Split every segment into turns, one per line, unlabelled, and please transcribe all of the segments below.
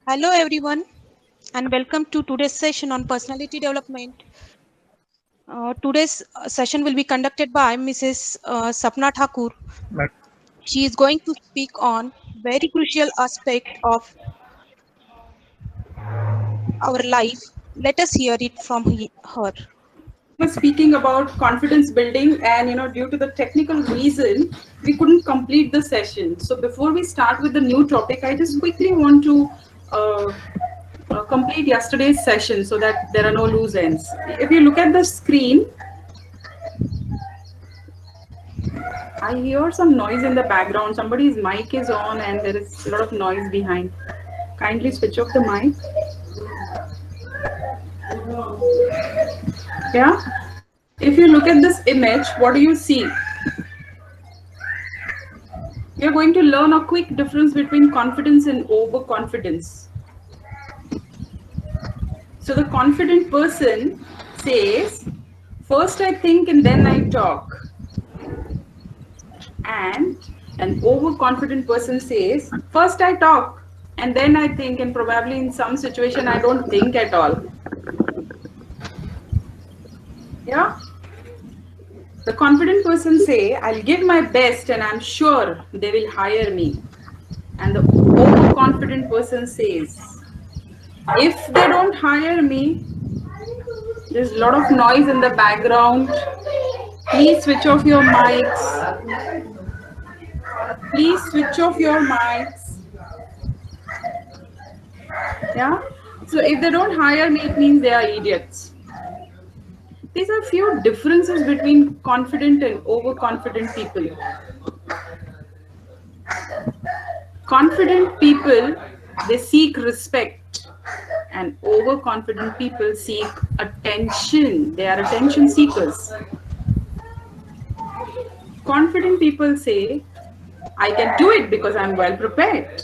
Hello everyone and welcome to today's session on personality development. Today's session will be conducted by Mrs. Sapna Thakur. She is going to speak on very crucial aspect of our life. Let us hear it from her.
Was speaking about confidence building, and due to the technical reason we couldn't complete the session. So before we start with the new topic, I just quickly want to uh, complete yesterday's session so that there are no loose ends. If you look at the screen, I hear some noise in the background. Somebody's mic is on and there is a lot of noise behind. Kindly switch off the mic. Yeah, if you look at this image, what do you see? You're going to learn a quick difference between confidence and overconfidence. So the confident person says, first I think and then I talk. And an overconfident person says, first I talk and then I think, and probably in some situation I don't think at all. Yeah? The confident person say, I'll give my best and I'm sure they will hire me. And the overconfident person says, if they don't hire me, there's a lot of noise in the background. Please switch off your mics. Please switch off your mics. Yeah? So if they don't hire me, it means they are idiots. These are few differences between confident and overconfident people. Confident people, they seek respect, and overconfident people seek attention. They are attention seekers. Confident people say, I can do it because I'm well prepared.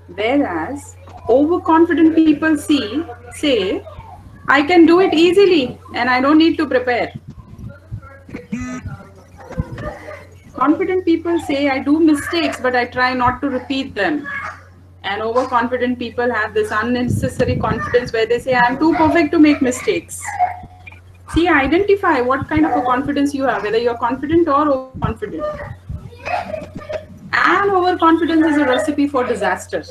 Whereas overconfident people say, I can do it easily and I don't need to prepare. Confident people say, I do mistakes, but I try not to repeat them. And overconfident people have this unnecessary confidence where they say, I'm too perfect to make mistakes. See, identify what kind of a confidence you have, whether you're confident or overconfident. And overconfidence is a recipe for disaster.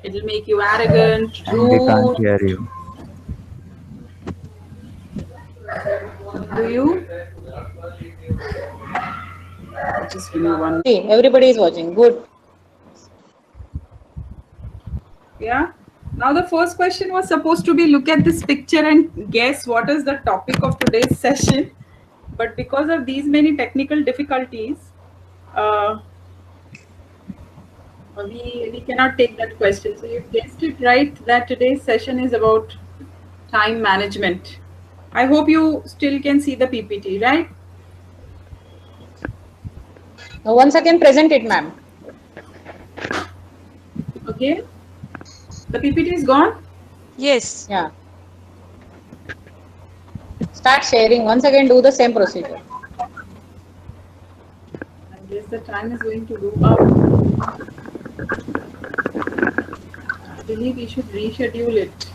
It will make you arrogant, rude.
We can't hear you.
Do you? Just give me one.
See, everybody is watching. Good.
Yeah. Now the first question was supposed to be look at this picture and guess what is the topic of today's session. But because of these many technical difficulties, we cannot take that question. So you guessed it right that today's session is about time management. I hope you still can see the PPT, right?
Now, once again, present it, ma'am.
Okay. The PPT is gone?
Yes.
Yeah. Start sharing. Once again, do the same procedure.
I guess the time is going to go up. I believe we should reschedule it.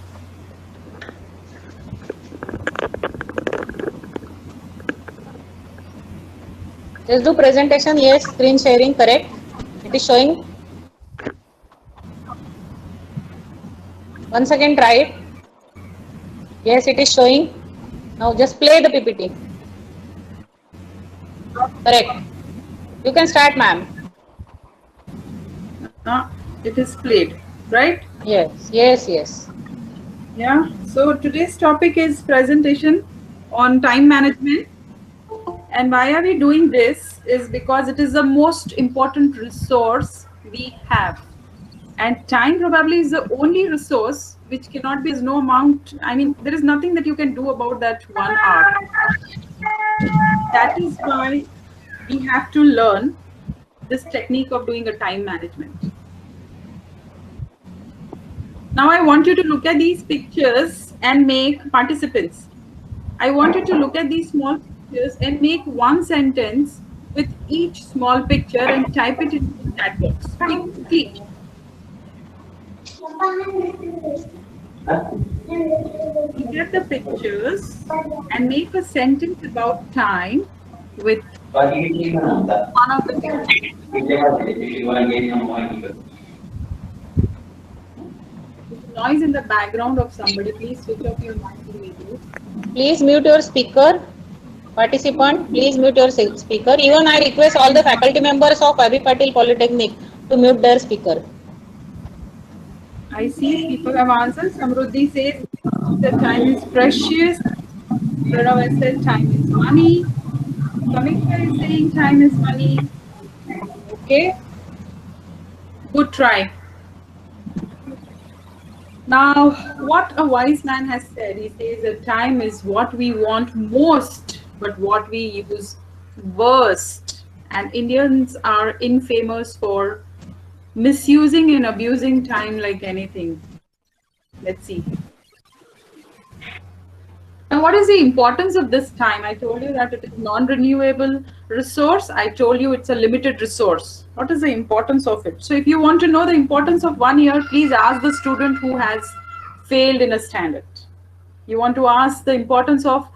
Just do presentation. Yes, screen sharing, correct. It is showing. Once again, try it. Yes, it is showing. Now just play the PPT. Correct. You can start, ma'am.
It is played, right?
Yes, yes, yes.
Yeah. So today's topic is presentation on time management. And why are we doing this is because it is the most important resource we have. And time probably is the only resource which cannot be, there's no amount. I mean, there is nothing that you can do about that 1 hour. That is why we have to learn this technique of doing a time management. Now I want you to look at these pictures and make participants. I want you to look at these small pictures and make one sentence with each small picture and type it into the chat box. Quickly. Look at the pictures and make a sentence about time with one of the pictures. Noise in the background of somebody, please switch off your mic immediately.
Please mute your speaker. Participant, please mute your speaker. Even I request all the faculty members of Patil Polytechnic to mute their speaker.
I see people have answered. Samruddhi says the time is precious. Pranav has said time is money. Samika is saying time is money. Okay. Good try. Now, what a wise man has said, he says that time is what we want most, but what we use worst. And Indians are infamous for misusing and abusing time like anything. Let's see. Now, what is the importance of this time? I told you that it is non-renewable resource. I told you it's a limited resource. What is the importance of it? So if you want to know the importance of 1 year, please ask the student who has failed in a standard. You want to ask the importance of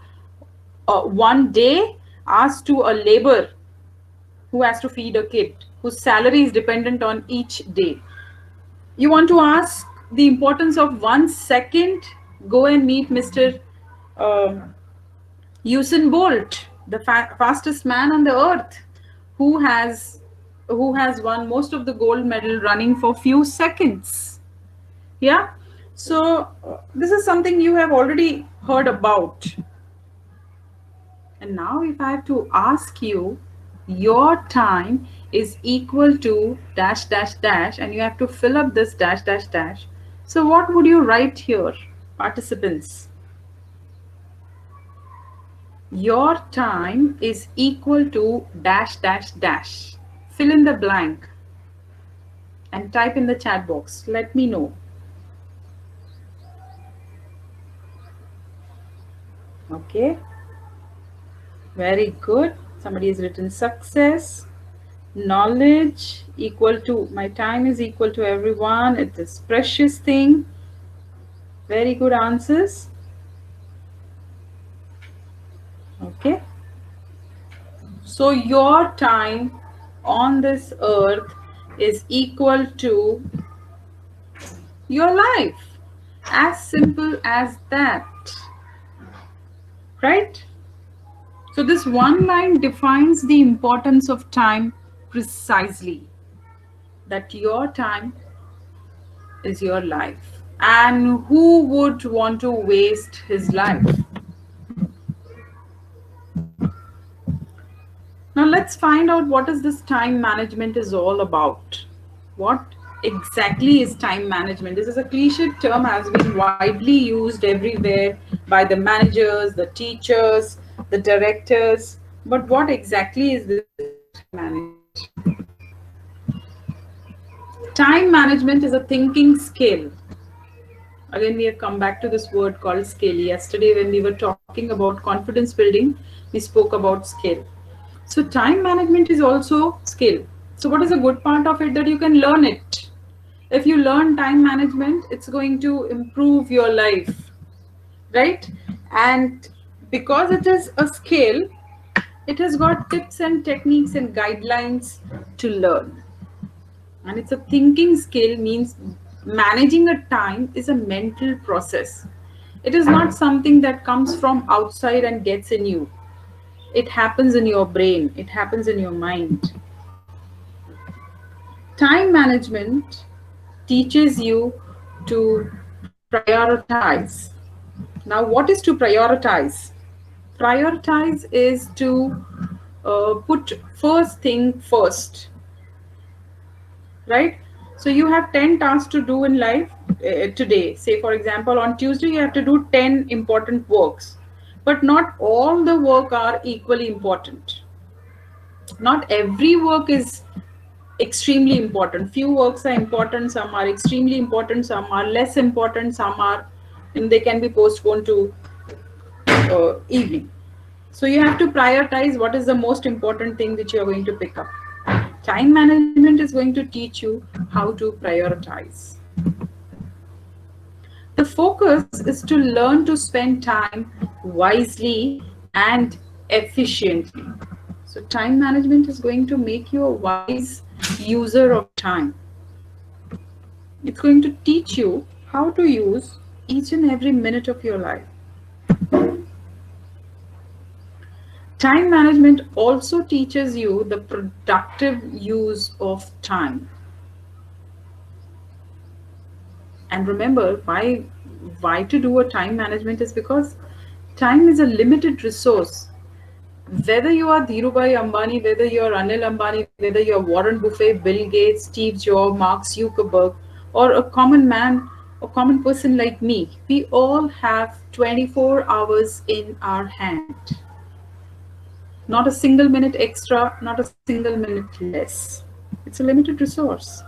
1 day, ask to a laborer who has to feed a kid, whose salary is dependent on each day. You want to ask the importance of 1 second, go and meet Mr. Usain Bolt, the fastest man on the earth, who has won most of the gold medal running for few seconds. Yeah, so this is something you have already heard about. And now if I have to ask you, your time is equal to dash dash dash, and you have to fill up this dash dash dash. So what would you write here, participants? Your time is equal to dash dash dash. Fill in the blank and type in the chat box. Let me know. Okay. Very good. Somebody has written success. Knowledge equal to, my time is equal to everyone. It is precious thing. Very good answers. Okay. So your time on this earth is equal to your life. As simple as that. Right? So this one line defines the importance of time precisely. That your time is your life. And who would want to waste his life? Now let's find out what is this time management is all about. What exactly is time management? This is a cliched term, has been widely used everywhere by the managers, the teachers, the directors. But what exactly is this time management? Time management is a thinking skill. Again, we have come back to this word called skill. Yesterday, when we were talking about confidence building, we spoke about skill. So time management is also skill. So what is a good part of it? That you can learn it. If you learn time management, it's going to improve your life, right? And because it is a skill, it has got tips and techniques and guidelines to learn. And it's a thinking skill, means managing a time is a mental process. It is not something that comes from outside and gets in you. It happens in your brain. It happens in your mind. Time management teaches you to prioritize. Now, what is to prioritize? Prioritize is to put first thing first, right? So you have 10 tasks to do in life today. Say, for example, on Tuesday, you have to do 10 important works. But not all the work are equally important. Not every work is extremely important. Few works are important, some are extremely important, some are less important, some are, and they can be postponed to evening. So you have to prioritize what is the most important thing that you are going to pick up. Time management is going to teach you how to prioritize. The focus is to learn to spend time wisely and efficiently. So, time management is going to make you a wise user of time. It's going to teach you how to use each and every minute of your life. Time management also teaches you the productive use of time. And remember, why to do a time management is because time is a limited resource. Whether you are Dhirubhai Ambani, whether you are Anil Ambani, whether you are Warren Buffett, Bill Gates, Steve Jobs, Mark Zuckerberg, or a common man, a common person like me, we all have 24 hours in our hand. Not a single minute extra, not a single minute less. It's a limited resource.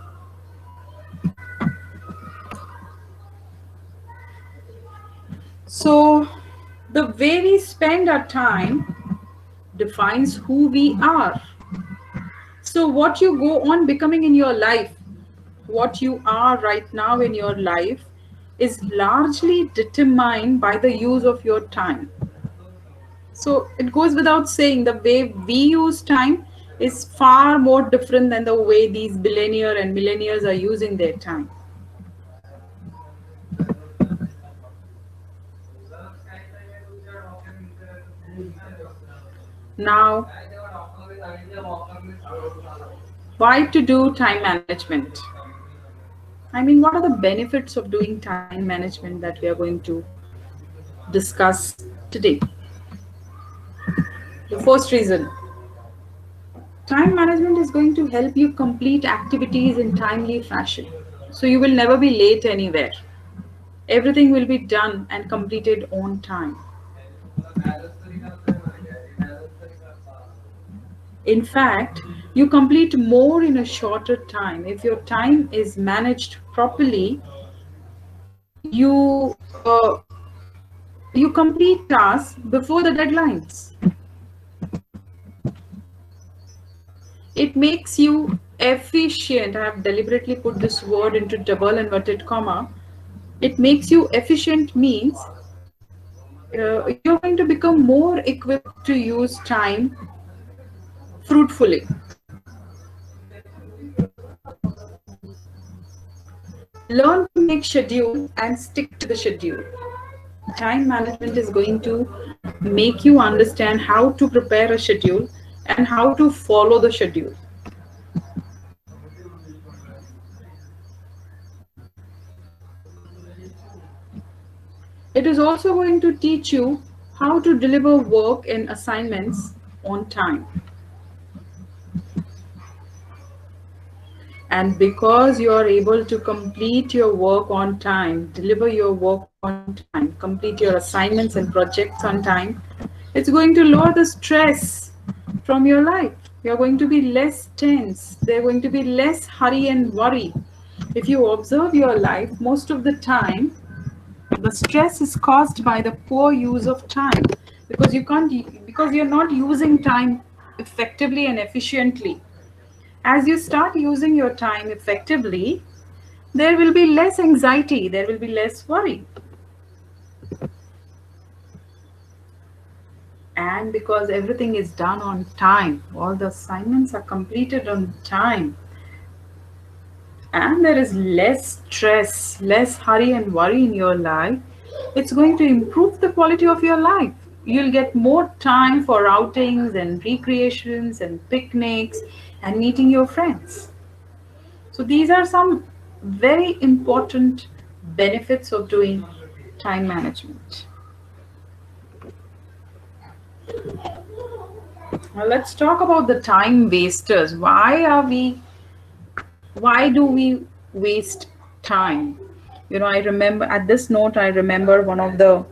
So, the way we spend our time defines who we are. So, what you go on becoming in your life, what you are right now in your life, is largely determined by the use of your time. So, it goes without saying the way we use time is far more different than the way these billionaires and millionaires are using their time. Now, why to do time management? I mean, what are the benefits of doing time management that we are going to discuss today? The first reason, time management is going to help you complete activities in timely fashion. So you will never be late anywhere. Everything will be done and completed on time. In fact, you complete more in a shorter time. If your time is managed properly, you complete tasks before the deadlines. It makes you efficient. I have deliberately put this word into double inverted comma. It makes you efficient means you're going to become more equipped to use time fruitfully. Learn to make schedule and stick to the schedule. Time management is going to make you understand how to prepare a schedule and how to follow the schedule. It is also going to teach you how to deliver work and assignments on time. And because you are able to complete your work on time, deliver your work on time, complete your assignments and projects on time, it's going to lower the stress from your life. You're going to be less tense. There's going to be less hurry and worry. If you observe your life, most of the time, the stress is caused by the poor use of time because you're not using time effectively and efficiently. As you start using your time effectively, there will be less anxiety, there will be less worry. And because everything is done on time, all the assignments are completed on time, and there is less stress, less hurry and worry in your life, it's going to improve the quality of your life. You'll get more time for outings and recreations and picnics and meeting your friends. So these are some very important benefits of doing time management. Now let's talk about the time wasters. Why do we waste time? I remember at this note, I remember one of the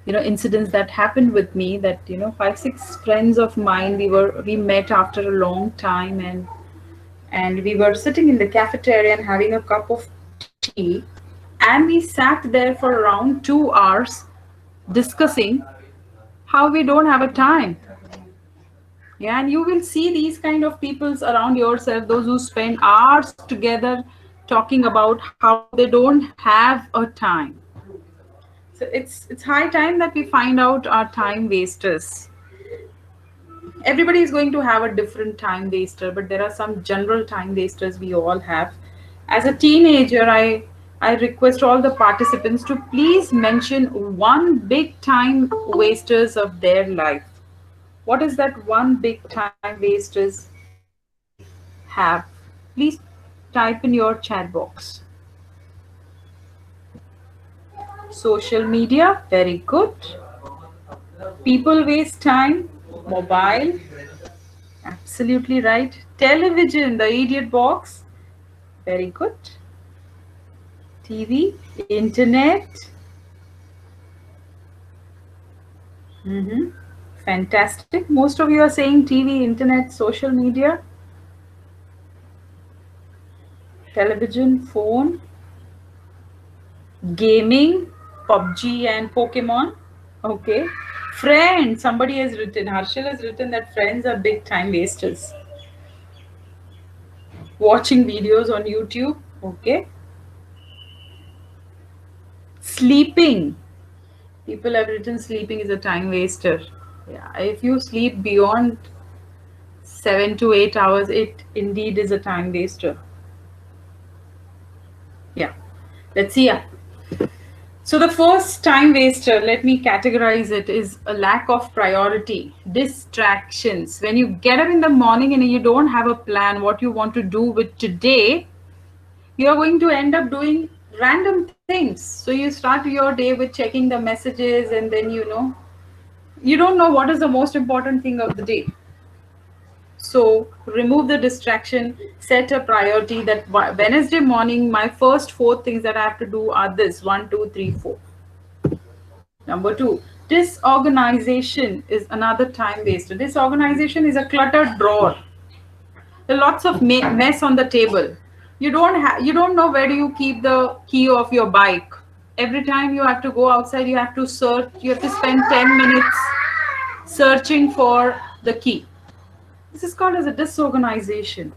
incidents that happened with me, that 5-6 friends of mine, we met after a long time, and we were sitting in the cafeteria and having a cup of tea, and we sat there for around 2 hours discussing how we don't have a time. Yeah, and you will see these kind of peoples around yourself, those who spend hours together talking about how they don't have a time. So it's high time that we find out our time wasters. Everybody is going to have a different time waster, but there are some general time wasters we all have. As a teenager, I request all the participants to please mention one big time wasters of their life. What is that one big time wasters they have? Please type in your chat box. Social media, very good. People waste time. Mobile, absolutely right. Television, the idiot box, very good. TV, internet. Mm-hmm. Fantastic. Most of you are saying TV, internet, social media, television, phone, gaming, PUBG and Pokemon. Okay. Friends, somebody has written, Harshal has written that friends are big time wasters. Watching videos on YouTube. Okay. Sleeping. People have written sleeping is a time waster. Yeah. If you sleep beyond 7 to 8 hours, it indeed is a time waster. Yeah. Let's see. Yeah. So the first time waster, let me categorize it, is a lack of priority, distractions. When you get up in the morning and you don't have a plan what you want to do with today, you are going to end up doing random things. So you start your day with checking the messages, and then you don't know what is the most important thing of the day. So remove the distraction, set a priority that Wednesday morning, my first four things that I have to do are this: 1, 2, 3, 4. Number two, disorganization is another time waster. Disorganization is a cluttered drawer. There are lots of mess on the table. You don't know where do you keep the key of your bike. Every time you have to go outside, you have to search. You have to spend 10 minutes searching for the key. This is called as a disorganization.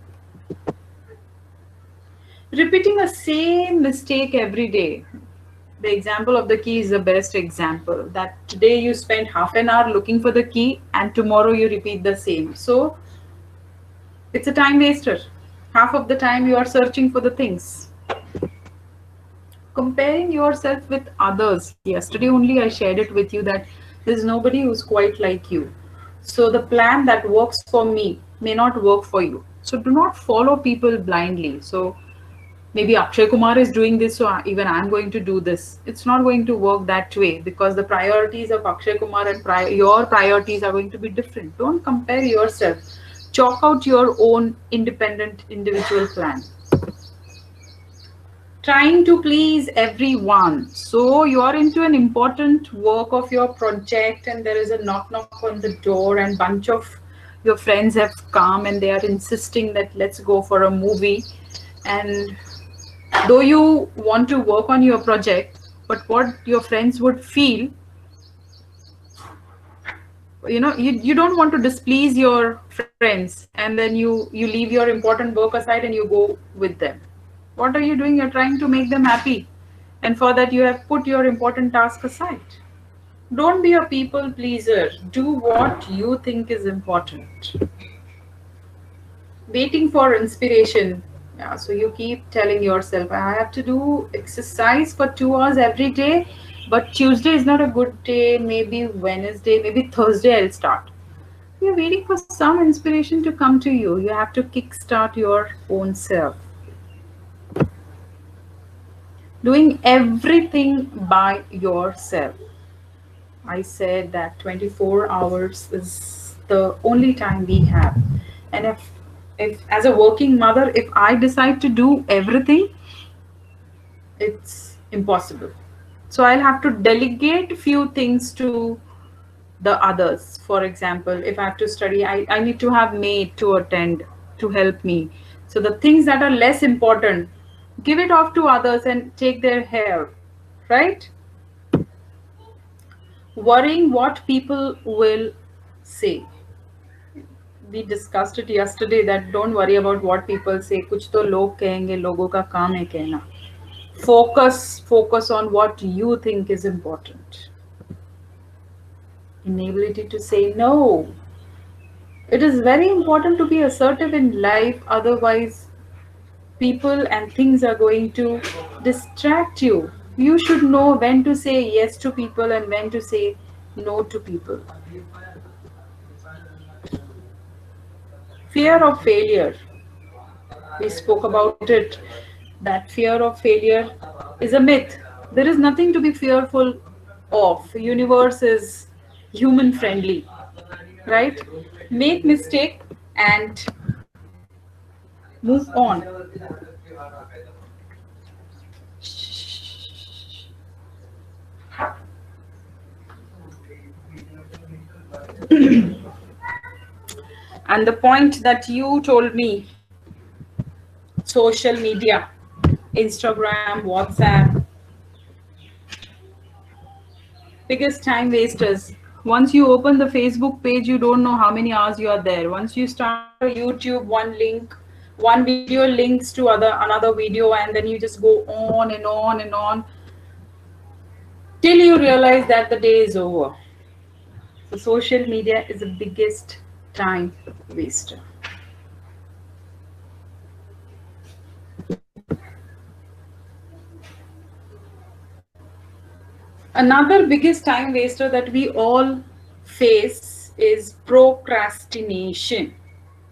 Repeating a same mistake every day. The example of the key is the best example. That today you spend half an hour looking for the key and tomorrow you repeat the same. So it's a time waster. Half of the time you are searching for the things. Comparing yourself with others. Yesterday only I shared it with you that there's nobody who's quite like you. So the plan that works for me may not work for you. So do not follow people blindly. So maybe Akshay Kumar is doing this, so even I'm going to do this. It's not going to work that way because the priorities of Akshay Kumar and your priorities are going to be different. Don't compare yourself. Chalk out your own independent individual plan. Trying to please everyone. So you are into an important work of your project and there is a knock on the door and bunch of your friends have come and they are insisting that let's go for a movie. And though you want to work on your project, but what your friends would feel, you don't want to displease your friends, and then you leave your important work aside and you go with them. What are you doing? You're trying to make them happy, and for that you have put your important task aside. Don't be a people pleaser. Do what you think is important. Waiting for inspiration. Yeah, so you keep telling yourself, I have to do exercise for 2 hours every day, but Tuesday is not a good day. Maybe Wednesday, maybe Thursday I'll start. You're waiting for some inspiration to come to you. You have to kickstart your own self. Doing everything by yourself. I said that 24 hours is the only time we have. And if as a working mother, if I decide to do everything, it's impossible. So I'll have to delegate few things to the others. For example, if I have to study, I need to have maid to attend to help me. So the things that are less important, give it off to others and take their hair, right? Worrying what people will say. we discussed it yesterday that don't worry about what people say. कुछ तो लोग कहेंगे, लोगों का काम है कहना. Focus on what you think is important. Inability to say no. It is very important to be assertive in life, otherwise people and things are going to distract you. You should know when to say yes to people and when to say no to people. Fear of failure. We spoke about it. That fear of failure is a myth. There is nothing to be fearful of. The universe is human friendly, right? Make mistake and move on. And the point that you told me, social media, Instagram, WhatsApp, biggest time wasters. Once you open the Facebook page, you don't know how many hours you are there. Once you start a YouTube, one video links to another video, and then you just go on and on and on till you realize that the day is over. So social media is the biggest time waster. Another biggest time waster that we all face is procrastination.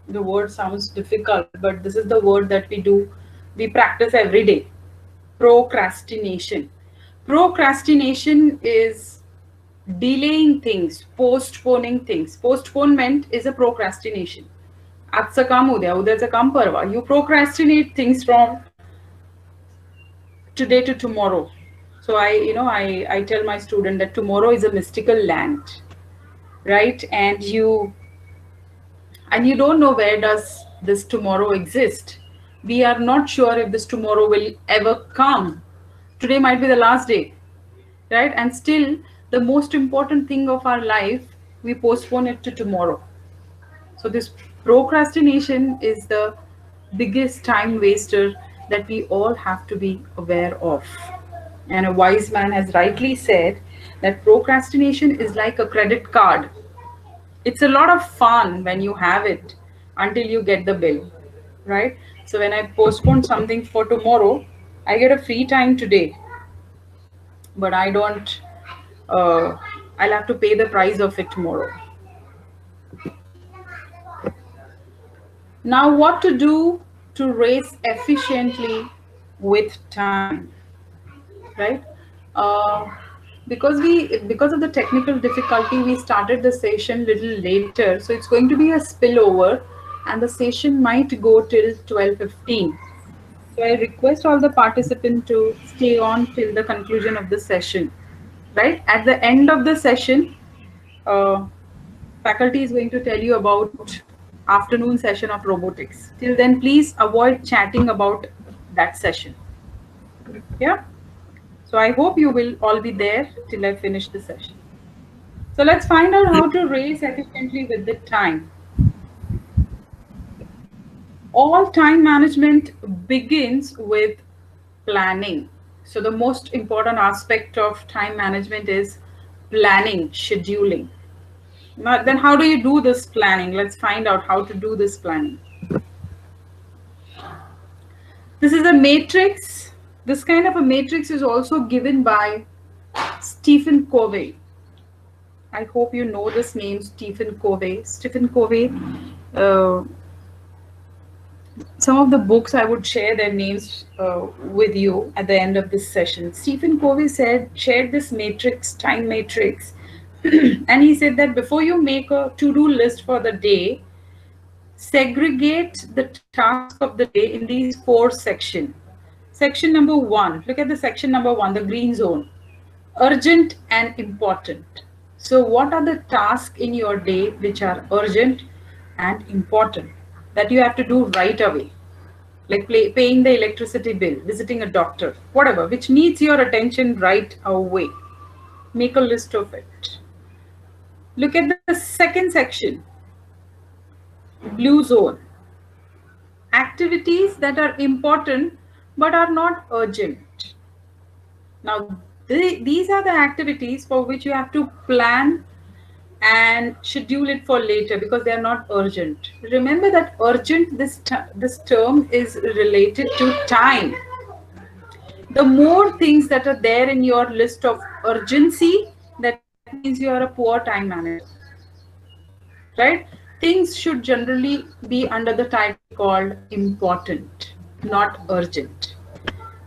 The word sounds difficult, but this is the word that we practice every day. Procrastination. Procrastination is delaying things, postponing things. Postponement is a procrastination. आजचं काम उद्या, उद्याचं काम परवा. You procrastinate things from today to tomorrow. So I tell my student that tomorrow is a mystical land, right? And you don't know where does this tomorrow exist. We are not sure if this tomorrow will ever come. Today might be the last day, right? And still, the most important thing of our life, we postpone it to tomorrow. So this procrastination is the biggest time waster that we all have to be aware of. And a wise man has rightly said that procrastination is like a credit card. It's a lot of fun when you have it until you get the bill, right? So when I postpone something for tomorrow, I get a free time today, but I don't, I'll have to pay the price of it tomorrow. Now, what to do to race efficiently with time, right? Because of the technical difficulty, we started the session little later, so it's going to be a spillover, and the session might go till 12:15. So I request all the participants to stay on till the conclusion of the session, right? At the end of the session, faculty is going to tell you about afternoon session of robotics. Till then, please avoid chatting about that session. Yeah. So I hope you will all be there till I finish the session. So let's find out how to race efficiently with the time. All time management begins with planning. So the most important aspect of time management is planning, scheduling. Now, then how do you do this planning? Let's find out how to do this planning. This is a matrix. This kind of a matrix is also given by Stephen Covey. I hope you know this name, Stephen Covey. Stephen Covey, some of the books I would share their names with you at the end of this session. Stephen Covey shared this matrix, time matrix, and he said that before you make a to-do list for the day, segregate the task of the day in these 4 sections. Section number 1, look at the section number 1, the green zone, urgent and important. So what are the tasks in your day which are urgent and important that you have to do right away? Like paying the electricity bill, visiting a doctor, whatever, which needs your attention right away. Make a list of it. Look at the second section. Blue zone. Activities that are important but are not urgent. Now, these are the activities for which you have to plan and schedule it for later because they are not urgent. Remember that urgent, this term is related to time. The more things that are there in your list of urgency, that means you are a poor time manager. Right? Things should generally be under the title called important, not urgent.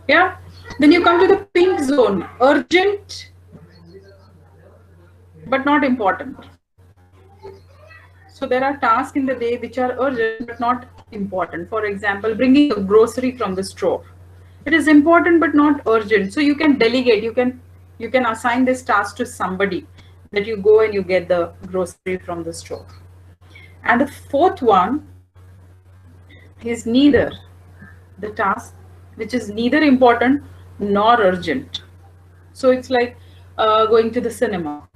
Yeah. Then you come to the pink zone, urgent but not important. So there are tasks in the day which are urgent but not important. For example, bringing a grocery from the store. It is important but not urgent. So you can delegate. You can assign this task to somebody, that you go and you get the grocery from the store. And the fourth one is neither. The task which is neither important nor urgent. So it's like going to the cinema,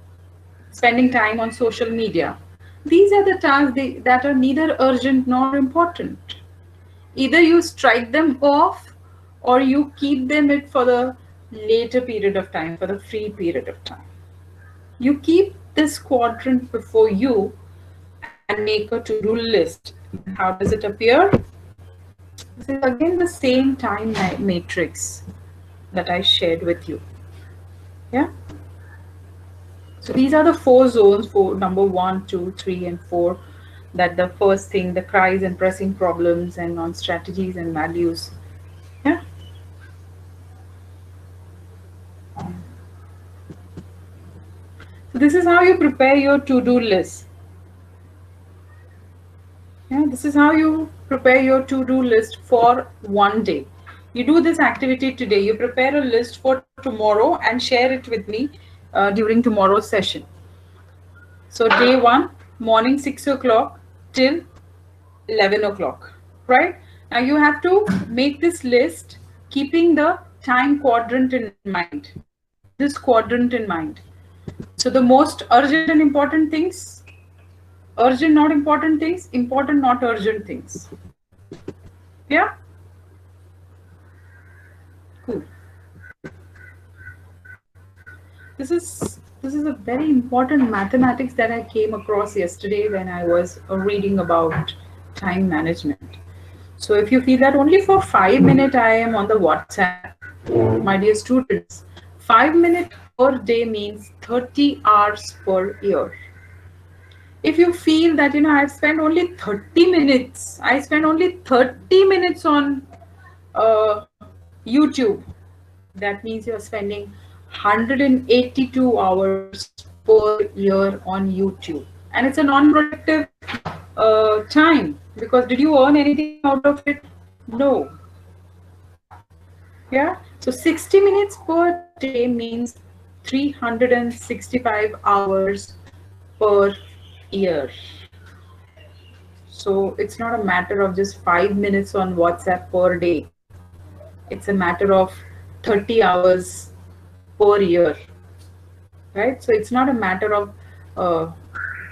spending time on social media. These are the tasks that are neither urgent nor important. Either you strike them off or you keep them it for the later period of time, for the free period of time. You keep this quadrant before you and make a to-do list. How does it appear? This is again the same time matrix that I shared with you. Yeah. So these are the four zones for number 1, 2, 3, and 4. That the first thing, the cries and pressing problems and on strategies and values. Yeah. So this is how you prepare your to-do list. Yeah, this is how you prepare your to-do list for one day. You do this activity today. You prepare a list for tomorrow and share it with me during tomorrow's session. So day 1, morning 6 o'clock till 11 o'clock, right? Now you have to make this list keeping the time quadrant in mind. Keep this quadrant in mind. So the most urgent and important things, urgent not important things, important not urgent things. Yeah? Cool. This is a very important mathematics that I came across yesterday when I was reading about time management. So if you feel that only for 5 minutes I am on the WhatsApp, my dear students, 5 minutes per day means 30 hours per year. If you feel that, I've spent only 30 minutes, I spend only 30 minutes on YouTube, that means you're spending 182 hours per year on YouTube. And it's a non-productive time, because did you earn anything out of it? No. Yeah. So 60 minutes per day means 365 hours per year. So it's not a matter of just 5 minutes on WhatsApp per day. It's a matter of 30 hours per year, right? So it's not a matter of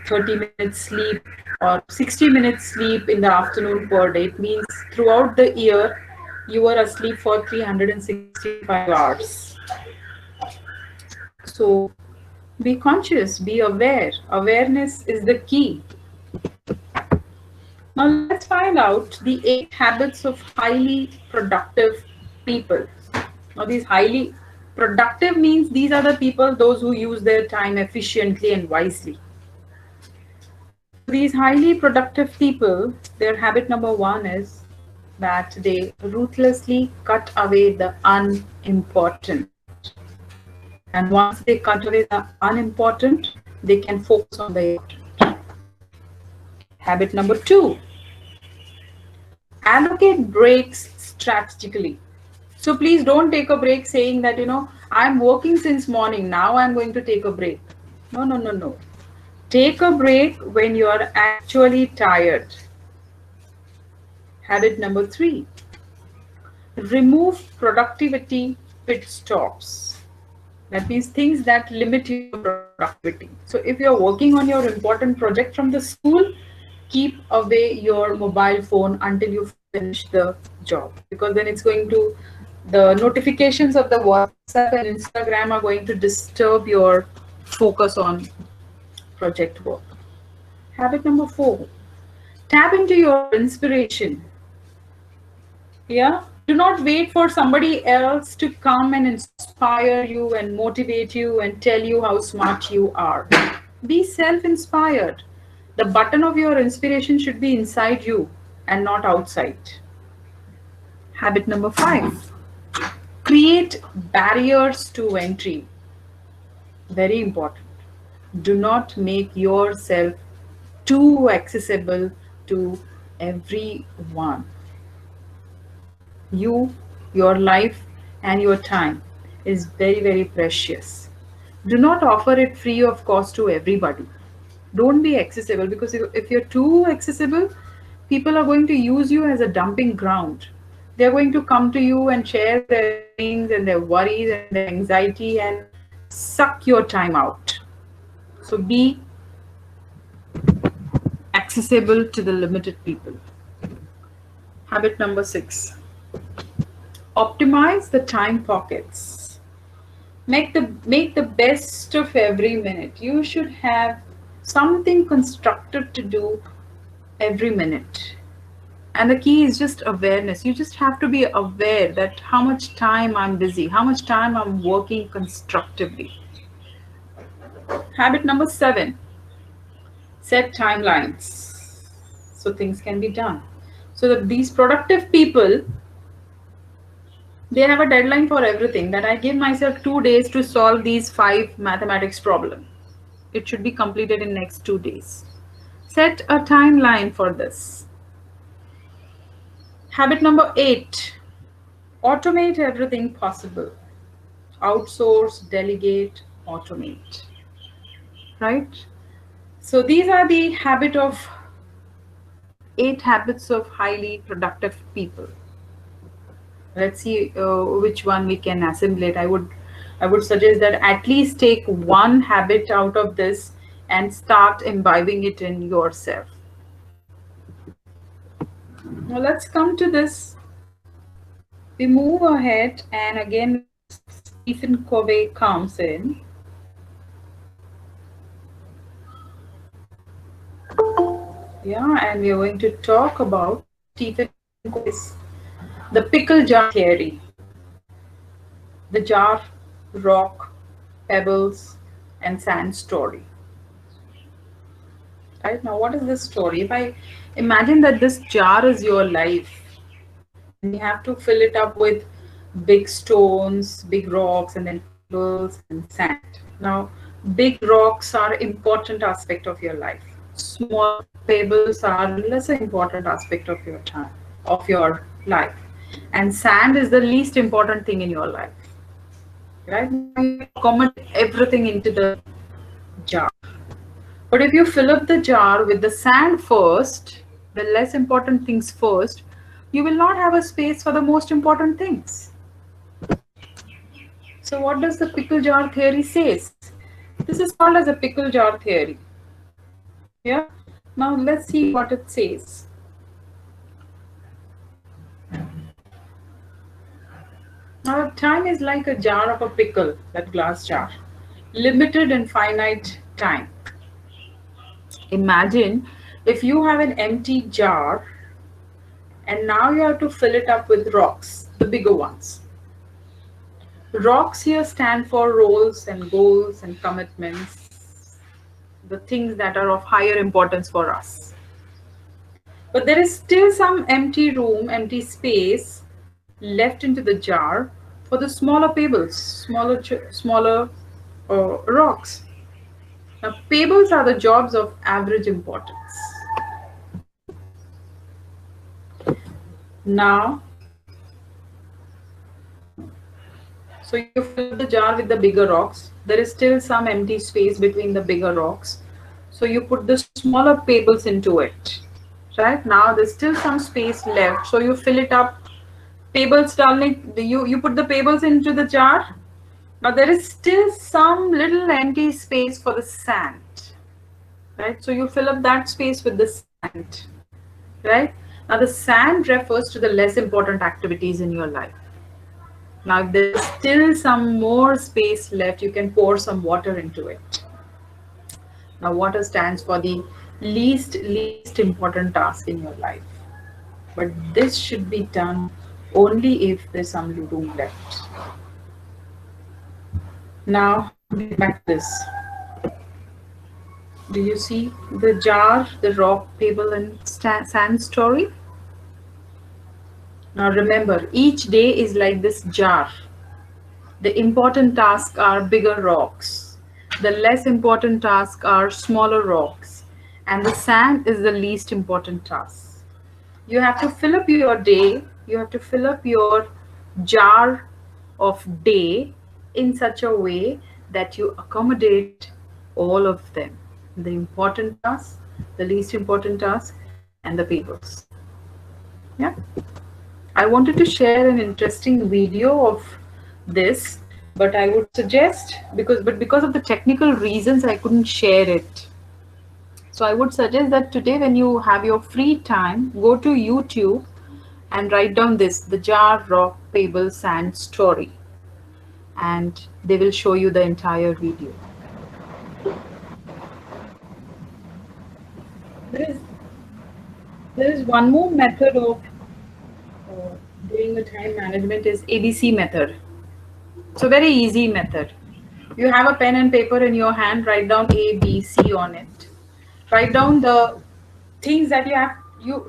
30 minutes sleep or 60 minutes sleep in the afternoon per day. It means throughout the year, you are asleep for 365 hours. So be conscious, be aware. Awareness is the key. Now let's find out the 8 habits of highly productive people. Now these highly productive means these are the people, those who use their time efficiently and wisely. So these highly productive people, their habit number 1 is that they ruthlessly cut away the unimportant. And once they cut away the unimportant, they can focus on the important. Habit number 2, allocate breaks strategically. So please don't take a break saying that, I'm working since morning, now I'm going to take a break. No. Take a break when you are actually tired. Habit number 3, remove productivity pit stops. That means things that limit your productivity. So if you're working on your important project from the school, keep away your mobile phone until you finish the job, because then it's going to, the notifications of the WhatsApp and Instagram are going to disturb your focus on project work. Habit number 4, tap into your inspiration. Yeah, do not wait for somebody else to come and inspire you and motivate you and tell you how smart you are. Be self inspired. The button of your inspiration should be inside you and not outside. Habit number 5, create barriers to entry. Very important. Do not make yourself too accessible to everyone. You, your life, and your time is very, very precious. Do not offer it free of cost to everybody. Don't be accessible, because if you're too accessible, people are going to use you as a dumping ground. They're going to come to you and share their feelings and their worries and their anxiety and suck your time out. So be accessible to the limited people. Habit number 6, optimize the time pockets. Make the best of every minute. You should have something constructive to do every minute. And the key is just awareness. You just have to be aware that how much time I'm busy, how much time I'm working constructively. Habit number 7, set timelines so things can be done. So that these productive people, they have a deadline for everything, that I give myself 2 days to solve these 5 mathematics problem. It should be completed in next 2 days. Set a timeline for this. Habit number 8, automate everything possible. Outsource, delegate, automate. Right? So these are the 8 habits of highly productive people. Let's see which one we can assimilate. I would suggest that at least take one habit out of this and start imbibing it in yourself. Now let's come to this. We move ahead, and again Stephen Covey comes in. Yeah, and we are going to talk about Stephen Covey's the Pickle Jar Theory. The jar, rock, pebbles, and sand story. Right now, what is this story? If I imagine that this jar is your life, and you have to fill it up with big stones, big rocks, and then pebbles and sand. Now, big rocks are important aspect of your life. Small pebbles are lesser important aspect of your time, of your life. And sand is the least important thing in your life. Right? You accommodate everything into the jar. But if you fill up the jar with the sand first, the less important things first, you will not have a space for the most important things. So what does the pickle jar theory says? This is called as a pickle jar theory. Yeah. Now let's see what it says. Now time is like a jar of a pickle, that glass jar. Limited and finite time. Imagine if you have an empty jar and now you have to fill it up with rocks, the bigger ones. Rocks here stand for roles and goals and commitments, the things that are of higher importance for us. But there is still some empty room, empty space left into the jar for the smaller pebbles, smaller rocks. Now, pebbles are the jobs of average importance. Now, so you fill the jar with the bigger rocks. There is still some empty space between the bigger rocks. So you put the smaller pebbles into it. Right? Now there's still some space left. So you fill it up. Pebbles, darling, you put the pebbles into the jar. Now there is still some little empty space for the sand. Right? So you fill up that space with the sand, right? Now the sand refers to the less important activities in your life. Now if there is still some more space left, you can pour some water into it. Now water stands for the least important task in your life. But this should be done only if there's some room left. Now get back to this. Do you see the jar, the rock, pebble and sand story? Now remember, each day is like this jar. The important tasks are bigger rocks. The less important tasks are smaller rocks. And the sand is the least important task. You have to fill up your day, you have to fill up your jar of day in such a way that you accommodate all of them. The important tasks, the least important tasks, and the papers. Yeah. I wanted to share an interesting video of this, but I would suggest, because of the technical reasons I couldn't share it. So I would suggest that today when you have your free time, go to YouTube and write down this, the jar, rock, pebble, sand story. And they will show you the entire video. There is one more method of doing the time management is ABC method. It's a very easy method. You have a pen and paper in your hand, write down A, B, C on it. Write down the things that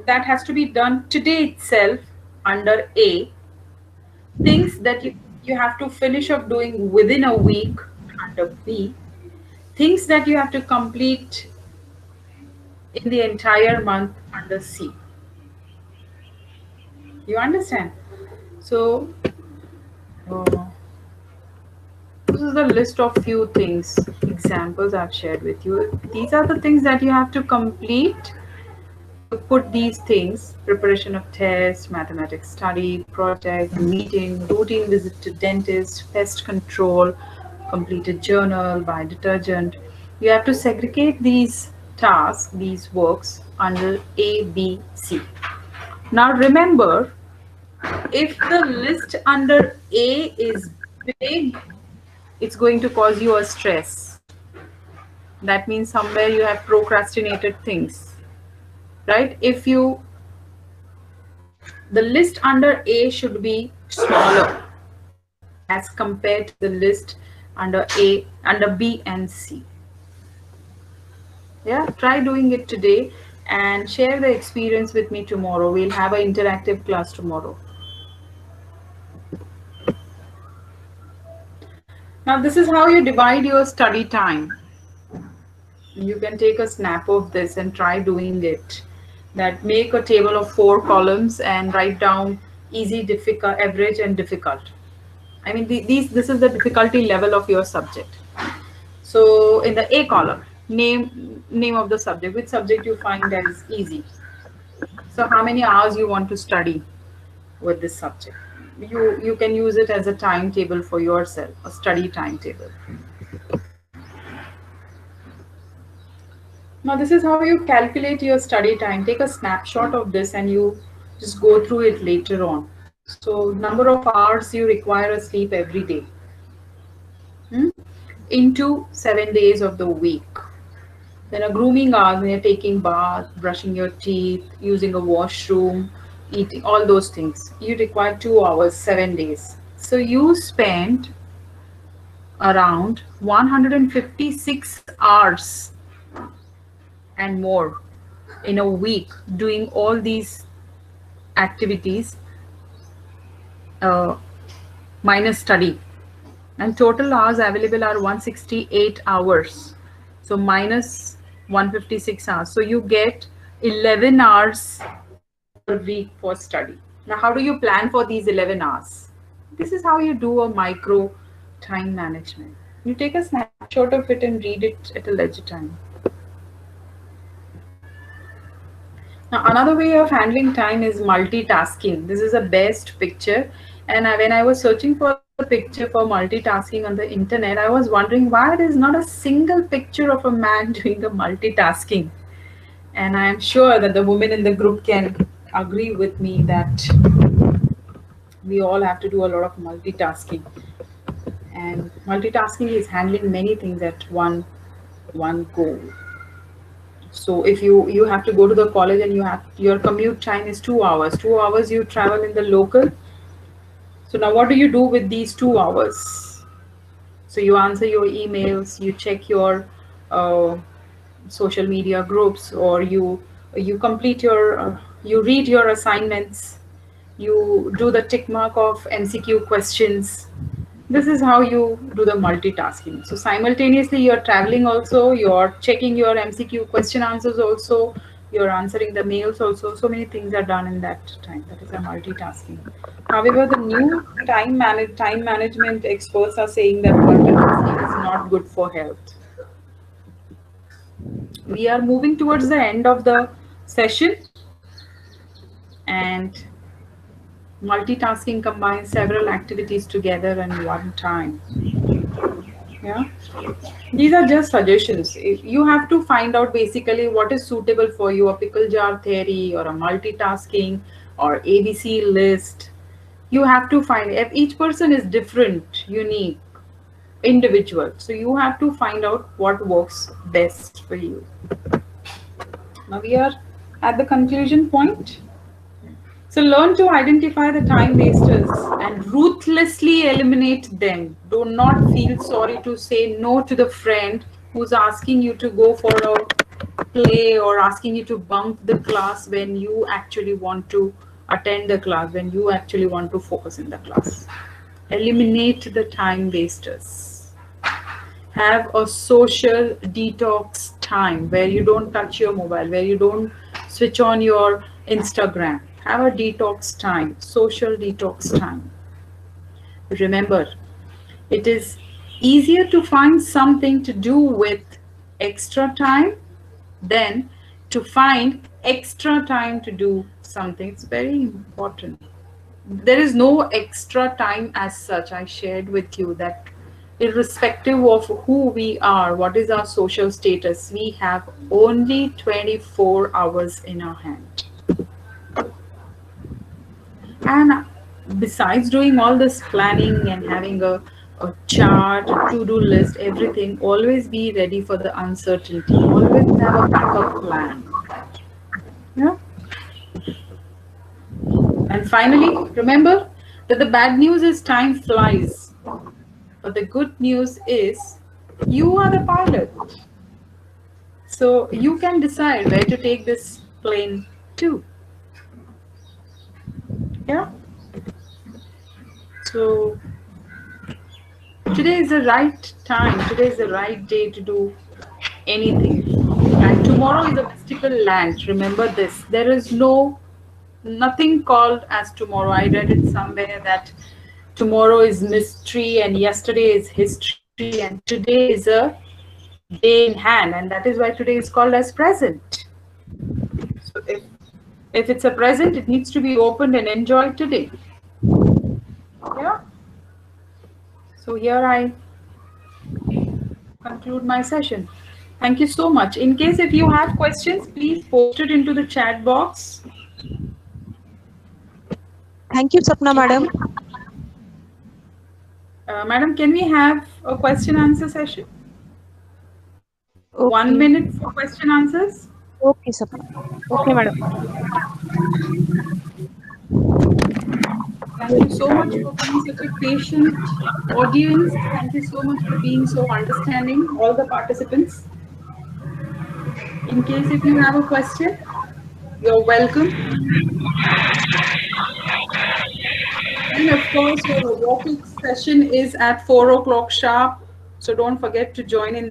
that has to be done today itself under A. Things that you have to finish up doing within a week under B. Things that you have to complete in the entire month under C. You understand? So this is the list of few things, examples I've shared with you. These are the things that you have to complete. You put these things: preparation of tests, mathematics study, project, meeting, routine visit to dentist, pest control, completed journal, buy detergent. You have to segregate these tasks, these works under A, B, C. Now remember, if the list under A is big, it's going to cause you a stress. That means somewhere you have procrastinated things, right? The list under A should be smaller as compared to the list under B and C. Yeah, try doing it today and share the experience with me tomorrow. We'll have an interactive class tomorrow. Now this is how you divide your study time. You can take a snap of this and try doing it. That make a table of 4 columns and write down easy, difficult, average and difficult. I mean this is the difficulty level of your subject. So in the A column, name of the subject, which subject you find as easy. So how many hours you want to study with this subject. You can use it as a timetable for yourself, a study timetable. Now this is how you calculate your study time. Take a snapshot of this and you just go through it later on. So number of hours you require a sleep every day into 7 days of the week. Then a grooming hours when you're taking bath, brushing your teeth, using a washroom, eating, all those things. You require 2 hours, 7 days. So you spend around 156 hours and more in a week doing all these activities minus study. And total hours available are 168 hours. So minus 156 hours. So you get 11 hours per week for study. Now, how do you plan for these 11 hours? This is how you do a micro time management. You take a snapshot of it and read it at a leisure time. Now, another way of handling time is multitasking. This is a best picture. And when I was searching for a picture for multitasking on the internet, I was wondering why there is not a single picture of a man doing a multitasking. And I am sure that the women in the group can agree with me that we all have to do a lot of multitasking. And multitasking is handling many things at one go. So if you have to go to the college and your commute time is 2 hours. 2 hours you travel in the local. So now what do you do with these 2 hours? So you answer your emails, you check your uh, social media groups, or you complete your you read your assignments, you do the tick mark of MCQ questions. This is how you do the multitasking. So simultaneously you're traveling also, you're checking your MCQ question answers also, you're answering the mails also. So many things are done in that time. That is a multitasking. However, the new time management experts are saying that multitasking is not good for health. We are moving towards the end of the session, and multitasking combines several activities together in one time. Yeah, these are just suggestions. You have to find out basically what is suitable for you, a pickle jar theory or a multitasking or ABC list. You have to find, if each person is different, unique, individual. So you have to find out what works best for you. Now we are at the conclusion point. So learn to identify the time wasters and ruthlessly eliminate them. Do not feel sorry to say no to the friend who's asking you to go for a play or asking you to bunk the class when you actually want to attend the class, when you actually want to focus in the class. Eliminate the time wasters. Have a social detox time where you don't touch your mobile, where you don't switch on your Instagram. Have a detox time, social detox time. Remember, it is easier to find something to do with extra time than to find extra time to do something. It's very important. There is no extra time as such. I shared with you that irrespective of who we are, what is our social status, we have only 24 hours in our hand. And besides doing all this planning and having a chart, a to-do list, everything, always be ready for the uncertainty. Always have a backup plan. Yeah. And finally, remember that the bad news is time flies. But the good news is you are the pilot. So you can decide where to take this plane to. Yeah. So today is the right time. Today is the right day to do anything. And tomorrow is a mystical land. Remember this. There is nothing called as tomorrow. I read it somewhere that tomorrow is mystery and yesterday is history and today is a day in hand, and that is why today is called as present. So if it's a present, it needs to be opened and enjoyed today. Yeah. So here I conclude my session. Thank you so much. In case if you have questions, please post it into the chat box.
Thank you, Sapna madam.
Madam, can we have a question answer session?
Okay.
1 minute for question answers.
Okay, Sapna. Okay, madam.
Thank you so much for being such a patient audience. Thank you so much for being so understanding, all the participants. In case if you have a question, you're welcome. And of course, your robotics session is at 4 o'clock sharp. So don't forget to join in.